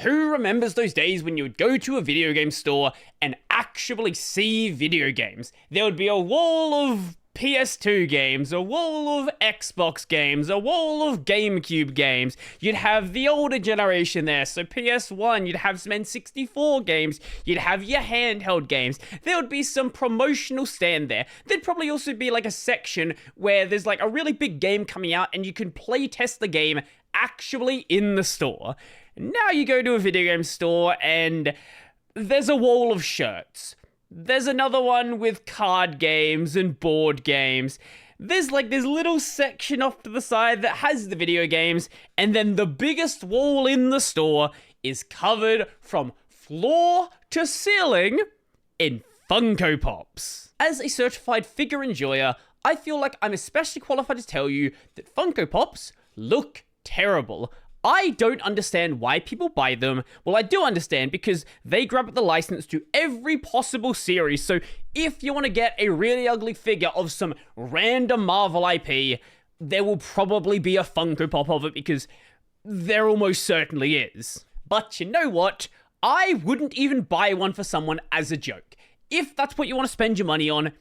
Who remembers those days when you would go to a video game store and actually see video games? There would be a wall of PS2 games, a wall of Xbox games, a wall of GameCube games. You'd have the older generation there, so PS1, you'd have some N64 games, you'd have your handheld games. There would be some promotional stand there. There'd probably also be like a section where there's like a really big game coming out and you can play test the game actually in the store. Now you go to a video game store and there's a wall of shirts. There's another one with card games and board games. There's like this little section off to the side that has the video games, and then the biggest wall in the store is covered from floor to ceiling in Funko Pops. As a certified figure enjoyer, I feel like I'm especially qualified to tell you that Funko Pops look terrible. I don't understand why people buy them. Well, I do understand because they grab the license to every possible series. So if you want to get a really ugly figure of some random Marvel IP, there will probably be a Funko Pop of it because there almost certainly is. But you know what? I wouldn't even buy one for someone as a joke. If that's what you want to spend your money on,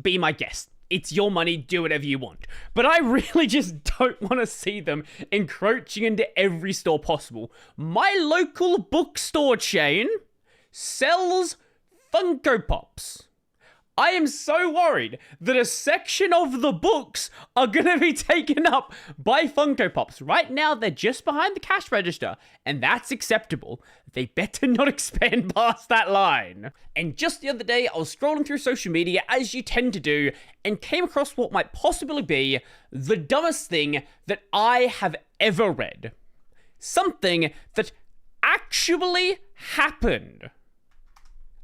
be my guest. It's your money, do whatever you want. But I really just don't want to see them encroaching into every store possible. My local bookstore chain sells Funko Pops. I am so worried that a section of the books are going to be taken up by Funko Pops. Right now, they're just behind the cash register, and that's acceptable. They better not expand past that line. And just the other day, I was scrolling through social media, as you tend to do, and came across what might possibly be the dumbest thing that I have ever read. Something that actually happened.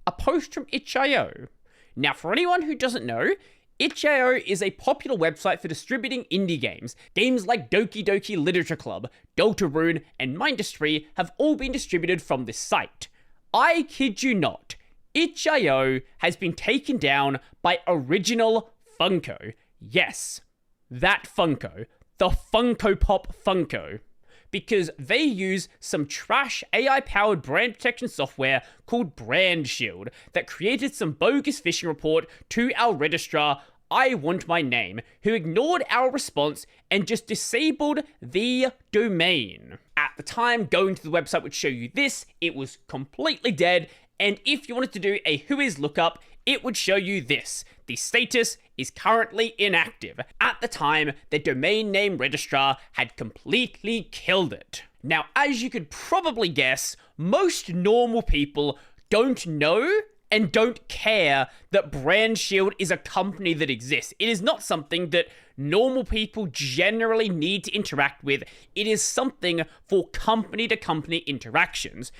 A post from itch.io. Now, for anyone who doesn't know, itch.io is a popular website for distributing indie games. Games like Doki Doki Literature Club, Deltarune, and Mindustry have all been distributed from this site. I kid you not, itch.io has been taken down by Original Funko. Yes, that Funko. The Funko Pop Funko. Because they use some trash AI-powered brand protection software called Brand Shield that created some bogus phishing report to our registrar, I Want My Name, who ignored our response and just disabled the domain. At the time, going to the website would show you this, it was completely dead, and if you wanted to do a Whois lookup, it would show you this. The status is currently inactive. At the time, the domain name registrar had completely killed it. Now, as you could probably guess, most normal people don't know and don't care that Brand Shield is a company that exists. It is not something that normal people generally need to interact with. It is something for company-to-company interactions.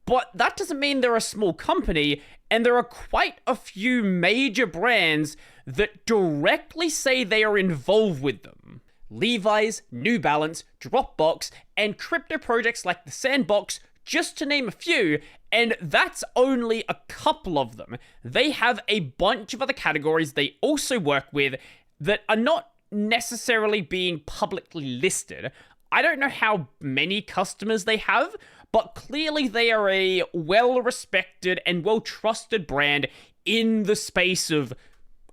But that doesn't mean they're a small company, and there are quite a few major brands that directly say they are involved with them. Levi's, New Balance, Dropbox, and crypto projects like The Sandbox, just to name a few, and that's only a couple of them. They have a bunch of other categories they also work with that are not necessarily being publicly listed. I don't know how many customers they have, but clearly they are a well-respected and well-trusted brand in the space of,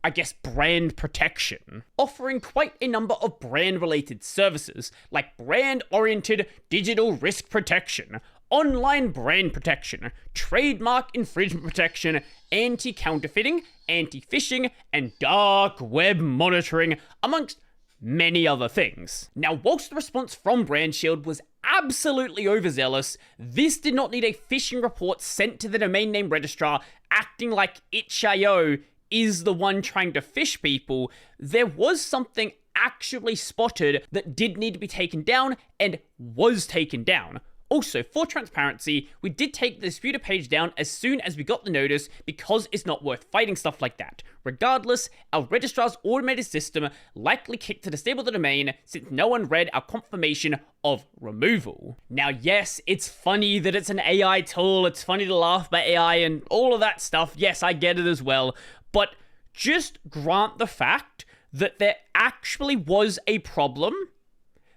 I guess, brand protection, offering quite a number of brand-related services, like brand-oriented digital risk protection, online brand protection, trademark infringement protection, anti-counterfeiting, anti-phishing, and dark web monitoring, amongst many other things. Now, whilst the response from Brand Shield was absolutely overzealous, this did not need a phishing report sent to the domain name registrar acting like itch.io is the one trying to phish people. There was something actually spotted that did need to be taken down and was taken down. Also, for transparency, we did take the disputed page down as soon as we got the notice because it's not worth fighting stuff like that. Regardless, our registrar's automated system likely kicked to disable the domain since no one read our confirmation of removal. Now, yes, it's funny that it's an AI tool, it's funny to laugh by AI and all of that stuff. Yes, I get it as well, but just grant the fact that there actually was a problem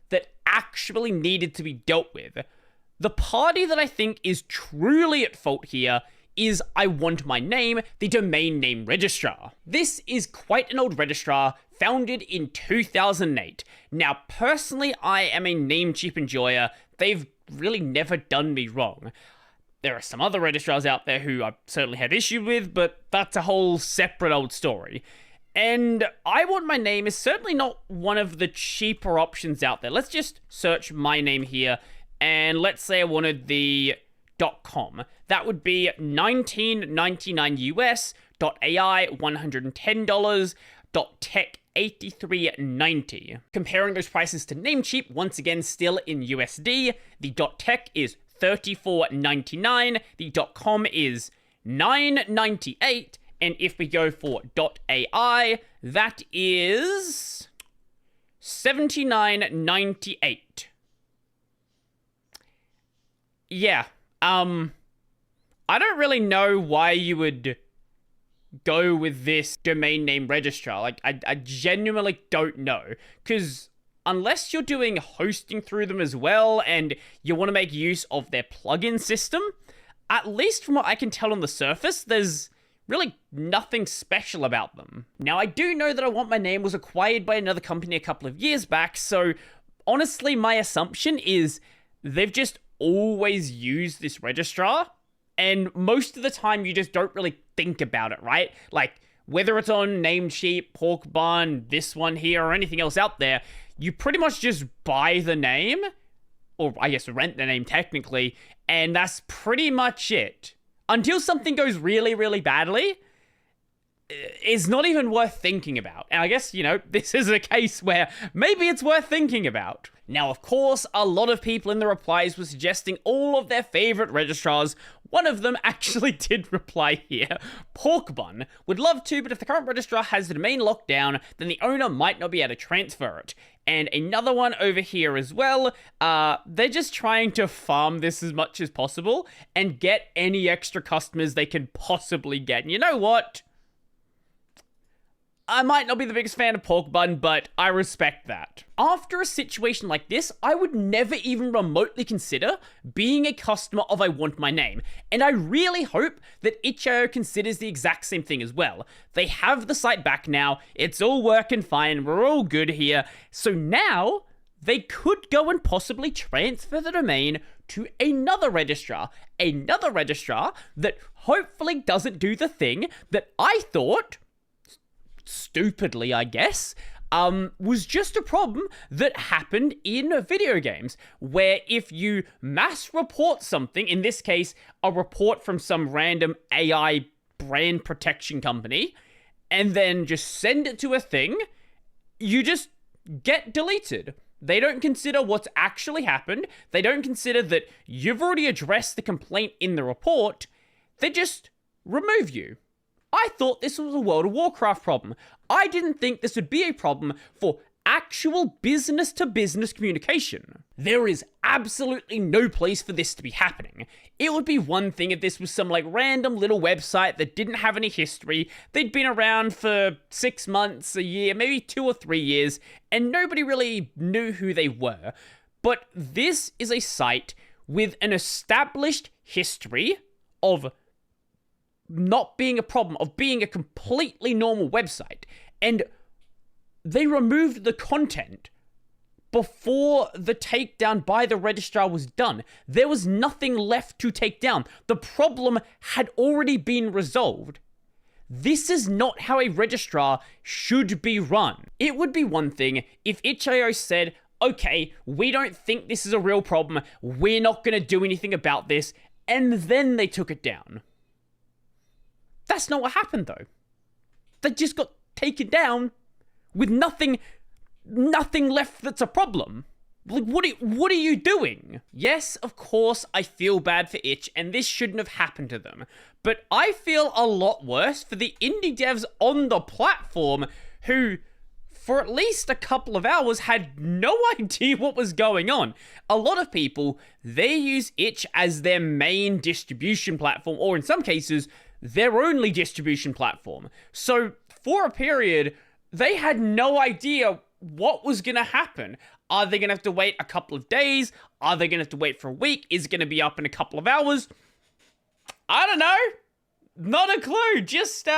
that actually needed to be dealt with. The party that I think is truly at fault here is I Want My Name, the domain name registrar. This is quite an old registrar, founded in 2008. Now, personally, I am a Namecheap enjoyer. They've really never done me wrong. There are some other registrars out there who I certainly have issue with, but that's a whole separate old story. And I Want My Name is certainly not one of the cheaper options out there. Let's just search my name here, and let's say I wanted the .com. That would be $19.99 US, .ai $110, .tech $83.90. Comparing those prices to Namecheap, once again still in USD, the .tech is $34.99, the .com is $9.98, and if we go for .ai, that is $79.98. Yeah, I don't really know why you would go with this domain name registrar. Like, I genuinely don't know, because unless you're doing hosting through them as well and you want to make use of their plugin system, at least from what I can tell on the surface, there's really nothing special about them. Now, I do know that I Want My Name was acquired by another company a couple of years back, so honestly, my assumption is they've just always used this registrar, and most of the time you just don't really think about it, right? Like, whether it's on Namecheap, Pork Bun, this one here, or anything else out there, you pretty much just buy the name, or I guess rent the name technically, and that's pretty much it. Until something goes really, really badly, it's not even worth thinking about. And I guess, you know, this is a case where maybe it's worth thinking about. Now, of course, a lot of people in the replies were suggesting all of their favorite registrars. One of them actually did reply here. Pork Bun would love to, but if the current registrar has the domain locked down, then the owner might not be able to transfer it. And another one over here as well, they're just trying to farm this as much as possible and get any extra customers they can possibly get. And you know what? I might not be the biggest fan of Pork Bun, but I respect that. After a situation like this, I would never even remotely consider being a customer of I Want My Name, and I really hope that itch.io considers the exact same thing as well. They have the site back now, it's all working fine, we're all good here, so now they could go and possibly transfer the domain to another registrar that hopefully doesn't do the thing that I thought, stupidly, I guess, was just a problem that happened in video games, where if you mass report something, in this case, a report from some random AI brand protection company, and then just send it to a thing, you just get deleted. They don't consider what's actually happened. They don't consider that you've already addressed the complaint in the report. They just remove you. I thought this was a World of Warcraft problem. I didn't think this would be a problem for actual business-to-business communication. There is absolutely no place for this to be happening. It would be one thing if this was some like random little website that didn't have any history, they'd been around for 6 months, a year, maybe 2 or 3 years, and nobody really knew who they were. But this is a site with an established history of not being a problem, of being a completely normal website. And they removed the content before the takedown by the registrar was done. There was nothing left to take down. The problem had already been resolved. This is not how a registrar should be run. It would be one thing if itch.io said, okay, we don't think this is a real problem, we're not going to do anything about this, and then they took it down. That's not what happened, though. They just got taken down with nothing left that's a problem. Like, what are you doing? Yes, of course, I feel bad for itch, and this shouldn't have happened to them. But I feel a lot worse for the indie devs on the platform who, for at least a couple of hours, had no idea what was going on. A lot of people, they use itch as their main distribution platform, or in some cases, their only distribution platform. So for a period, they had no idea what was going to happen. Are they going to have to wait a couple of days? Are they going to have to wait for a week? Is it going to be up in a couple of hours? I don't know. Not a clue. Just,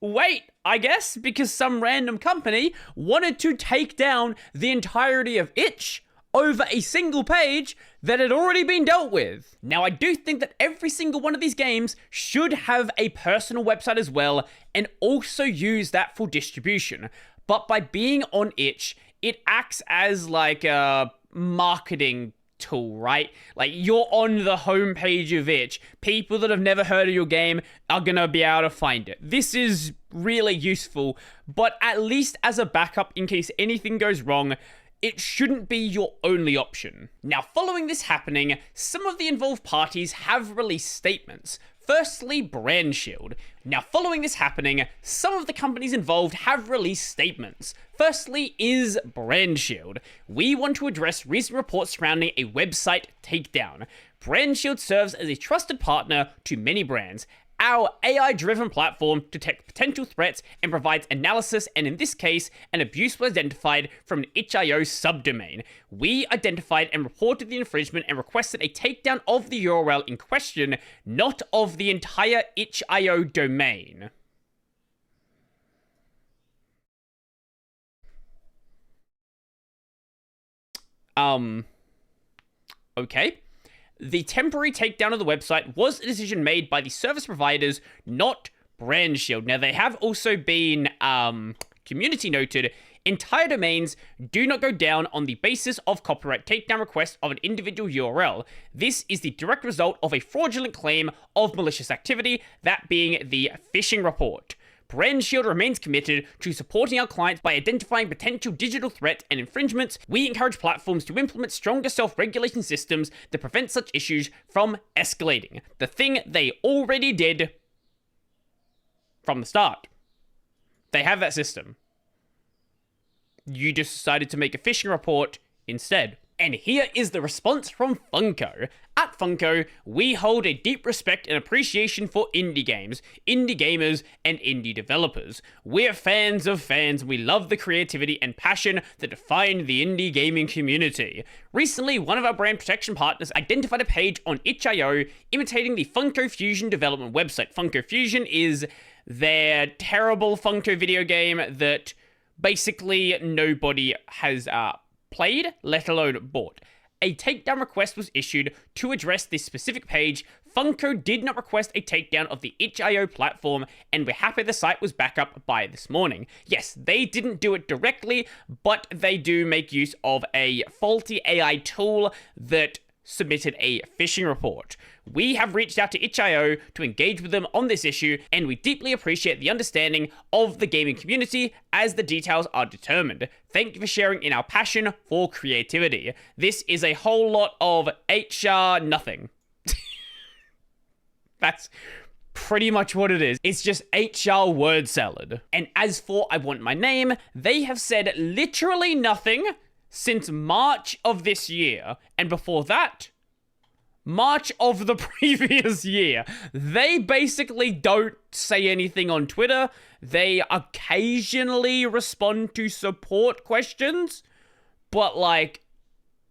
wait, I guess, because some random company wanted to take down the entirety of itch over a single page that had already been dealt with. Now, I do think that every single one of these games should have a personal website as well, and also use that for distribution. But by being on itch, it acts as like a marketing tool, right? Like, you're on the homepage of itch. People that have never heard of your game are gonna be able to find it. This is really useful, but at least as a backup in case anything goes wrong, it shouldn't be your only option. Now, following this happening, some of the involved parties have released statements. Firstly, Brand Shield. Now, following this happening, some of the companies involved have released statements. Firstly is Brand Shield. We want to address recent reports surrounding a website takedown. Brand Shield serves as a trusted partner to many brands. Our AI-driven platform detects potential threats and provides analysis, and in this case, an abuse was identified from an itch.io subdomain. We identified and reported the infringement and requested a takedown of the URL in question, not of the entire itch.io domain. Okay. The temporary takedown of the website was a decision made by the service providers, not Brand Shield. Now, they have also been community noted. Entire domains do not go down on the basis of copyright takedown requests of an individual URL. This is the direct result of a fraudulent claim of malicious activity, that being the phishing report. Brand Shield remains committed to supporting our clients by identifying potential digital threats and infringements. We encourage platforms to implement stronger self-regulation systems that prevent such issues from escalating. The thing they already did from the start. They have that system. You just decided to make a phishing report instead. And here is the response from Funko. At Funko, we hold a deep respect and appreciation for indie games, indie gamers, and indie developers. We're fans of fans. We love the creativity and passion that define the indie gaming community. Recently, one of our brand protection partners identified a page on itch.io imitating the Funko Fusion development website. Funko Fusion is their terrible Funko video game that basically nobody has played, let alone bought. A takedown request was issued to address this specific page. Funko did not request a takedown of the itch.io platform, and we're happy the site was back up by this morning. Yes, they didn't do it directly, but they do make use of a faulty AI tool that submitted a phishing report. We have reached out to itch.io to engage with them on this issue, and we deeply appreciate the understanding of the gaming community as the details are determined. Thank you for sharing in our passion for creativity. This is a whole lot of HR nothing. That's pretty much what it is. It's just HR word salad. And as for I Want My Name, they have said literally nothing since March of this year, and before that, March of the previous year. They basically don't say anything on Twitter. They occasionally respond to support questions, but like,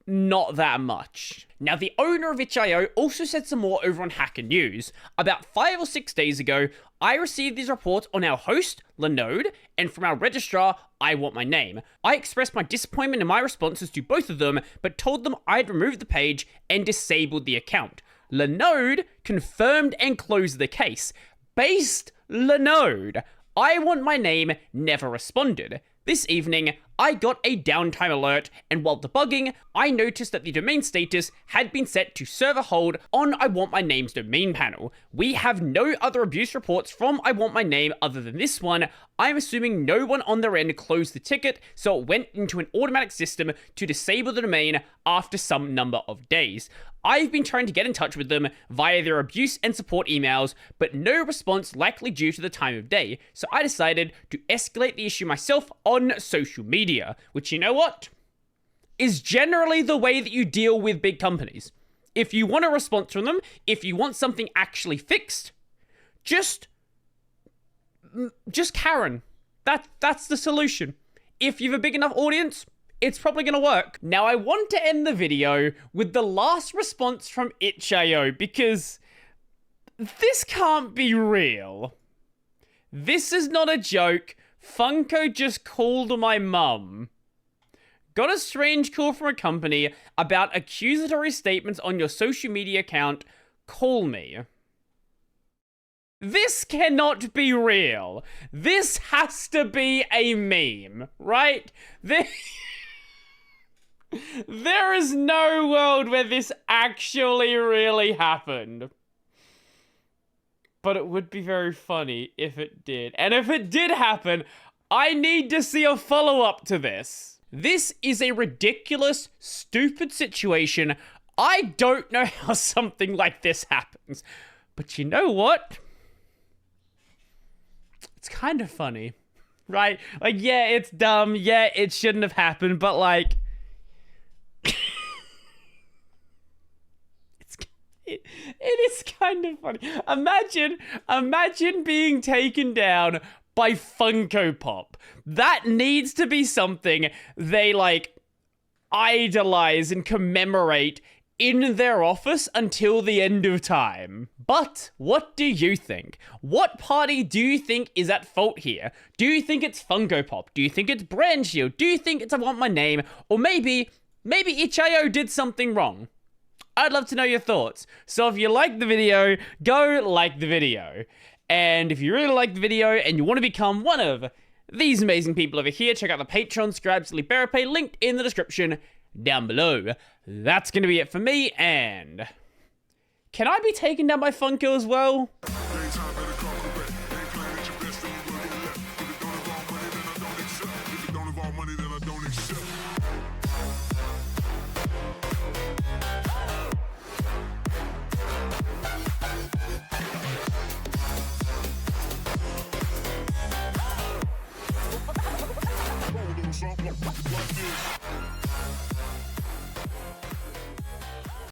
not that much. Now, the owner of itch.io also said some more over on Hacker News. About 5 or 6 days ago, I received these reports on our host, Linode, and from our registrar, I Want My Name. I expressed my disappointment in my responses to both of them, but told them I'd removed the page and disabled the account. Linode confirmed and closed the case. Based Linode, I Want My Name never responded. This evening, I got a downtime alert, and while debugging, I noticed that the domain status had been set to server hold on I Want My Name's domain panel. We have no other abuse reports from I Want My Name other than this one. I'm assuming no one on their end closed the ticket, so it went into an automatic system to disable the domain after some number of days. I've been trying to get in touch with them via their abuse and support emails, but no response, likely due to the time of day. So I decided to escalate the issue myself on social media, which, you know what, is generally the way that you deal with big companies. If you want a response from them, if you want something actually fixed, just Karen. That's the solution. If you have a big enough audience, it's probably gonna work. Now, I want to end the video with the last response from itch.io because this can't be real. This is not a joke. Funko just called my mum. Got a strange call from a company about accusatory statements on your social media account. Call me. This cannot be real. This has to be a meme, right? There is no world where this actually really happened. But it would be very funny if it did. And if it did happen, I need to see a follow-up to this. This is a ridiculous, stupid situation. I don't know how something like this happens. But you know what? It's kind of funny, right? Like, yeah, it's dumb. Yeah, it shouldn't have happened. But, like... It is kind of funny. Imagine being taken down by Funko Pop. That needs to be something they, like, idolize and commemorate in their office until the end of time. But what do you think? What party do you think is at fault here? Do you think it's Funko Pop? Do you think it's Brand Shield? Do you think it's I Want My Name? Or maybe itch.io did something wrong? I'd love to know your thoughts. So if you like the video, go like the video. And if you really like the video and you want to become one of these amazing people over here, check out the Patreon, subscribe to Pay, linked in the description down below. That's going to be it for me, and can I be taken down by Funko as well?